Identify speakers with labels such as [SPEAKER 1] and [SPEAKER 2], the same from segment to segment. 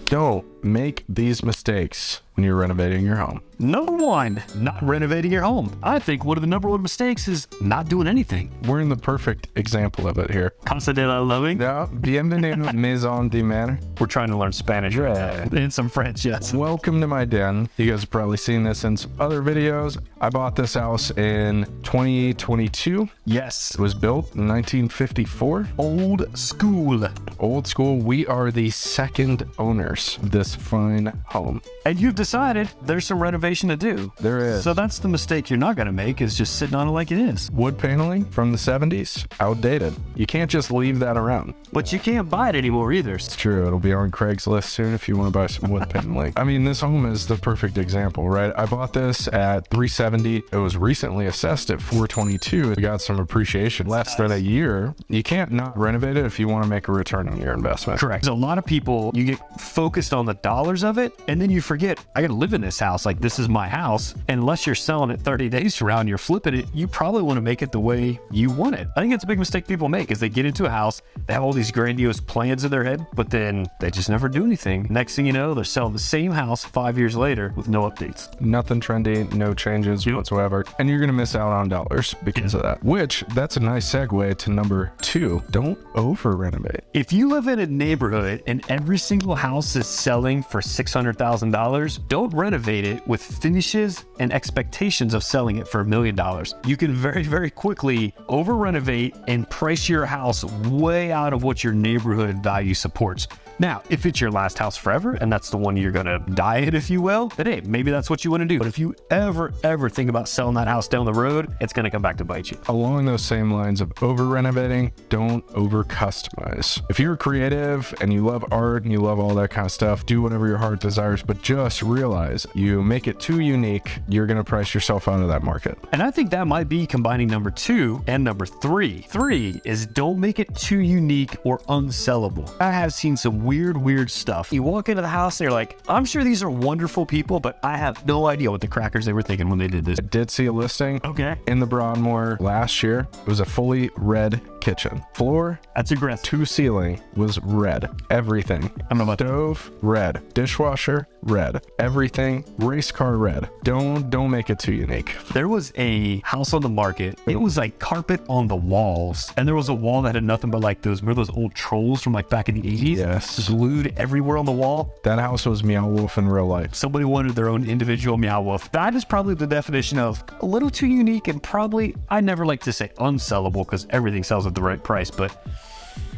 [SPEAKER 1] Don't make these mistakes when you're renovating your home.
[SPEAKER 2] Number one, not renovating your home. I think one of the number one mistakes is not doing anything.
[SPEAKER 1] We're in the perfect example of it here.
[SPEAKER 2] Casa de la Loving.
[SPEAKER 1] Yeah, bienvenido Maison de Manor.
[SPEAKER 2] We're trying to learn Spanish and some French, yes.
[SPEAKER 1] Welcome to my den. You guys have probably seen this in some other videos. I bought this house in 2022.
[SPEAKER 2] Yes.
[SPEAKER 1] It was built in 1954.
[SPEAKER 2] Old school.
[SPEAKER 1] Old school. We are the second owners of this fine home.
[SPEAKER 2] And you've decided there's some renovation to do.
[SPEAKER 1] There is.
[SPEAKER 2] So that's the mistake you're not going to make, is just sitting on it like it is.
[SPEAKER 1] Wood paneling from the 70s, outdated. You can't just leave that around.
[SPEAKER 2] But you can't buy it anymore either.
[SPEAKER 1] It's true. It'll be on Craigslist soon if you want to buy some wood paneling. I mean, this home is the perfect example, right? I bought this at $370. It was recently assessed at $422. It got some appreciation less than a year. You can't not renovate it if you want to make a return on your investment.
[SPEAKER 2] Correct. There's a lot of people, you get focused on the dollars of it, and then you forget, I got to live in this house. Like, this is my house. Unless you're selling it 30 days from now and you're flipping it, you probably want to make it the way you want it. I think it's a big mistake people make, is they get into a house, they have all these grandiose plans in their head, but then they just never do anything. Next thing you know, they're selling the same house 5 years later with no updates.
[SPEAKER 1] Nothing trendy, no changes whatsoever. And you're going to miss out on dollars because of that. Which, that's a nice segue to number two. Don't over renovate.
[SPEAKER 2] If you live in a neighborhood and every single house is selling for $600,000, don't renovate it with finishes and expectations of selling it for $1 million. You can very, very quickly over renovate and price your house way out of what your neighborhood value supports. Now, if it's your last house forever and that's the one you're gonna die in, if you will, then hey, maybe that's what you want to do. But if you ever think about selling that house down the road, it's gonna come back to bite you.
[SPEAKER 1] Along those same lines of over renovating, don't over customize. If you're creative and you love art and you love all that kind of stuff, do whatever your heart desires, but just realize you make it too unique, you're gonna price yourself out of that market.
[SPEAKER 2] And I think that might be combining number two and number three. Three is don't make it too unique or unsellable. I have seen some weird stuff. You walk into the house and you're like, I'm sure these are wonderful people, but I have no idea what the crackers they were thinking when they did this.
[SPEAKER 1] I did see a listing
[SPEAKER 2] in
[SPEAKER 1] the Broadmoor last year. It was a fully red kitchen. Floor,
[SPEAKER 2] that's aggressive.
[SPEAKER 1] To ceiling was red. Everything.
[SPEAKER 2] I'm about
[SPEAKER 1] stove, red. Dishwasher, red. Everything, race car red. Don't make it too unique.
[SPEAKER 2] There was a house on the market. It was like carpet on the walls. And there was a wall that had nothing but like those, remember those old trolls from like back in the 80s?
[SPEAKER 1] Yes.
[SPEAKER 2] Glued everywhere on the wall.
[SPEAKER 1] That house was Meow Wolf in real life.
[SPEAKER 2] Somebody wanted their own individual Meow Wolf. That is probably the definition of a little too unique and probably, I never like to say unsellable because everything sells at the right price, but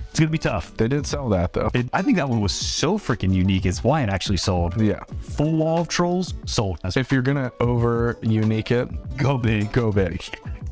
[SPEAKER 2] it's gonna be tough.
[SPEAKER 1] They did sell that though.
[SPEAKER 2] I think that one was so freaking unique. It's why it actually sold.
[SPEAKER 1] Yeah.
[SPEAKER 2] Full wall of trolls, sold.
[SPEAKER 1] If you're gonna over unique it,
[SPEAKER 2] go big.
[SPEAKER 1] Go big.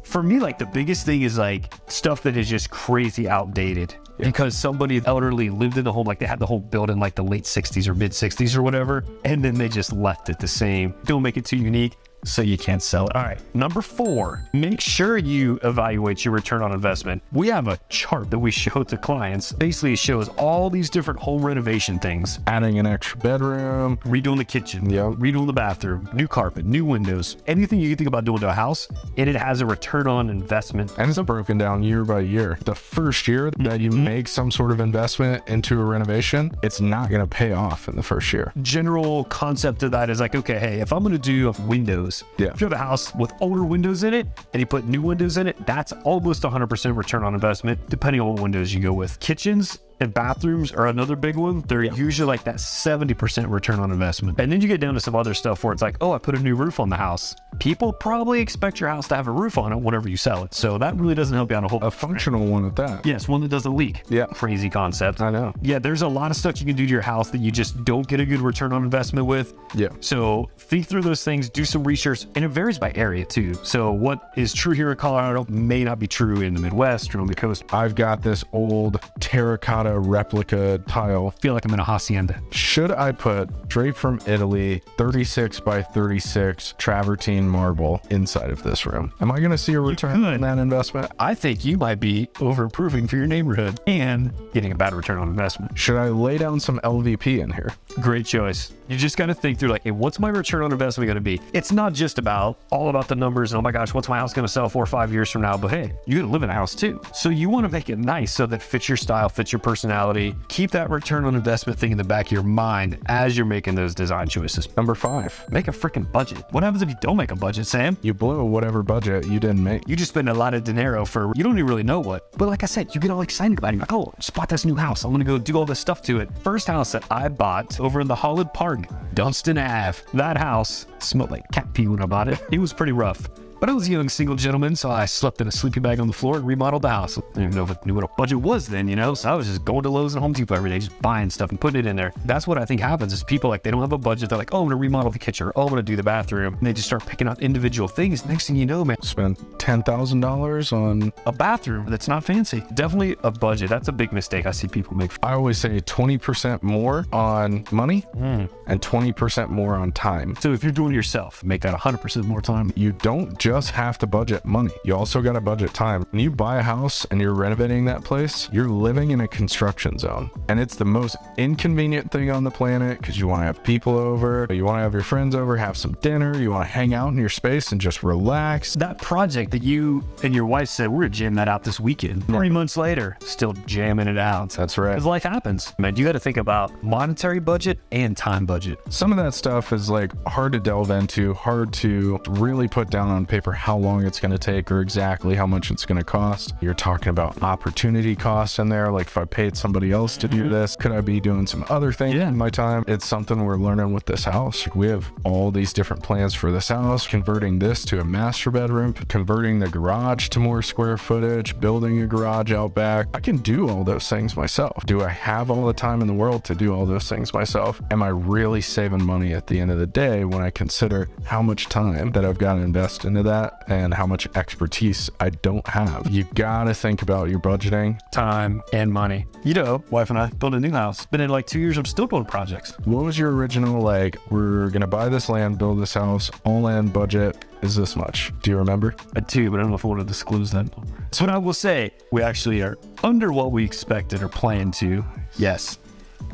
[SPEAKER 2] For me, like the biggest thing is like stuff that is just crazy outdated. Yeah. Because somebody elderly lived in the home, like they had the whole built in like the late 60s or mid 60s or whatever, and then they just left it the same. Don't make it too unique so you can't sell it. All right, number four, make sure you evaluate your return on investment. We have a chart that we show to clients. Basically, it shows all these different home renovation things.
[SPEAKER 1] Adding an extra bedroom,
[SPEAKER 2] redoing the kitchen, redoing the bathroom, new carpet, new windows, anything you can think about doing to a house, and it has a return on investment.
[SPEAKER 1] And it's broken down year by year. The first year that you make some sort of investment into a renovation, it's not gonna pay off in the first year.
[SPEAKER 2] General concept of that is like, okay, hey, if I'm gonna do windows, if you have a house with older windows in it and you put new windows in it, that's almost 100% return on investment, depending on what windows you go with. Kitchens and bathrooms are another big one. They're usually like that 70% return on investment. And then you get down to some other stuff where it's like, oh, I put a new roof on the house. People probably expect your house to have a roof on it whenever you sell it. So that really doesn't help you out a whole.
[SPEAKER 1] A functional one at that.
[SPEAKER 2] Yes, one that doesn't leak.
[SPEAKER 1] Yeah.
[SPEAKER 2] Crazy concept.
[SPEAKER 1] I know.
[SPEAKER 2] Yeah, there's a lot of stuff you can do to your house that you just don't get a good return on investment with.
[SPEAKER 1] Yeah.
[SPEAKER 2] So think through those things, do some research, and it varies by area too. So what is true here in Colorado may not be true in the Midwest or on the coast.
[SPEAKER 1] I've got this old terracotta replica tile.
[SPEAKER 2] I feel like I'm in a hacienda.
[SPEAKER 1] Should I put straight from Italy 36 by 36 travertine marble inside of this room? Am I going to see a return on that investment?
[SPEAKER 2] I think you might be over improving for your neighborhood and getting a bad return on investment.
[SPEAKER 1] Should I lay down some LVP in here?
[SPEAKER 2] Great choice. You just got to think through like, hey, what's my return on investment going to be? It's not just all about the numbers and, oh my gosh, what's my house going to sell 4 or 5 years from now? But hey, you're going to live in a house too. So you want to make it nice so that fits your style, fits your personality. Keep that return on investment thing in the back of your mind as you're making those design choices.
[SPEAKER 1] Number 5,
[SPEAKER 2] make a freaking budget. What happens if you don't make a budget, Sam?
[SPEAKER 1] you blow whatever budget you didn't make.
[SPEAKER 2] You just spend a lot of dinero for, you don't even really know what. But like I said, you get all excited about it. You're like, oh, I just bought this new house. I'm going to go do all this stuff to it. First house that I bought over in the Woodland Park, Dunstan Ave. That house smelled like cat pee when I bought it. It was pretty rough. But I was a young single gentleman, so I slept in a sleeping bag on the floor and remodeled the house. I didn't even know if I knew what a budget was then, you know? So I was just going to Lowe's and Home Depot every day, just buying stuff and putting it in there. That's what I think happens is people, like, they don't have a budget. They're like, oh, I'm gonna remodel the kitchen, or oh, I'm gonna do the bathroom. And they just start picking out individual things. Next thing you know, man,
[SPEAKER 1] Spend $10,000 on...
[SPEAKER 2] a bathroom that's not fancy. Definitely a budget. That's a big mistake I see people make.
[SPEAKER 1] I always say 20% more on money and 20% more on time.
[SPEAKER 2] So if you're doing it yourself, make that 100% more time.
[SPEAKER 1] You don't just have to budget money. You also got to budget time. When you buy a house and you're renovating that place, you're living in a construction zone. And it's the most inconvenient thing on the planet because you want to have people over, you want to have your friends over, have some dinner, you want to hang out in your space and just relax.
[SPEAKER 2] That project that you and your wife said, we're gonna jam that out this weekend. 3 months later, still jamming it out.
[SPEAKER 1] That's right.
[SPEAKER 2] Because life happens. Man, you got to think about monetary budget and time budget.
[SPEAKER 1] Some of that stuff is like hard to delve into, hard to really put down on paper how long it's going to take or exactly how much it's going to cost. You're talking about opportunity costs in there. Like if I paid somebody else to do this, could I be doing some other things in my time? It's something we're learning with this house. We have all these different plans for this house, converting this to a master bedroom, converting the garage to more square footage, building a garage out back. I can do all those things myself. Do I have all the time in the world to do all those things myself? Am I really saving money at the end of the day when I consider how much time that I've got to invest into that and how much expertise I don't have? You gotta think about your budgeting.
[SPEAKER 2] Time and money. You know, wife and I built a new house. Been in like 2 years, I'm still doing projects.
[SPEAKER 1] What was your original, like, we're gonna buy this land, build this house, all land budget is this much? Do you remember?
[SPEAKER 2] I do, but I don't know if I want to disclose that. So what I will say, we actually are under what we expected or planned to. Yes.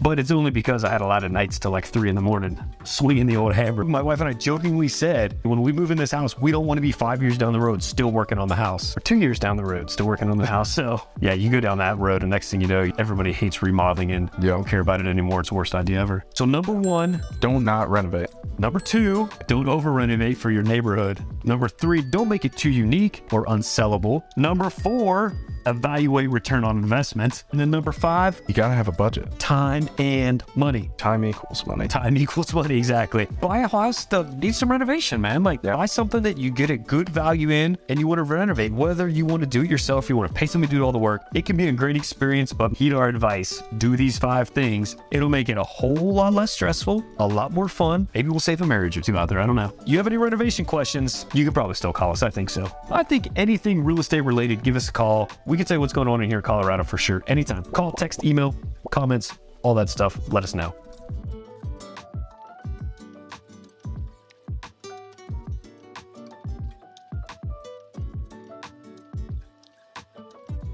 [SPEAKER 2] But it's only because I had a lot of nights till like 3 a.m, swinging the old hammer. My wife and I jokingly said, when we move in this house, we don't want to be 5 years down the road still working on the house, or 2 years down the road still working on the house. So yeah, you go down that road and next thing you know, everybody hates remodeling and don't care about it anymore. It's the worst idea ever. So number 1,
[SPEAKER 1] don't not renovate.
[SPEAKER 2] Number 2, don't over renovate for your neighborhood. Number 3, don't make it too unique or unsellable. Number 4, evaluate return on investment. And then number 5,
[SPEAKER 1] you gotta have a budget.
[SPEAKER 2] Time and money.
[SPEAKER 1] Time equals money.
[SPEAKER 2] Time equals money, exactly. Buy a house that needs some renovation, man. Like, buy something that you get a good value in and you want to renovate. Whether you want to do it yourself, you want to pay somebody to do all the work, it can be a great experience, but heed our advice. Do these 5 things. It'll make it a whole lot less stressful, a lot more fun. Maybe we'll save a marriage or 2 out there. I don't know. You have any renovation questions? You could probably still call us. I think so. I think anything real estate related, give us a call. We can tell you what's going on in here in Colorado for sure. Anytime. Call, text, email, comments, all that stuff. Let us know.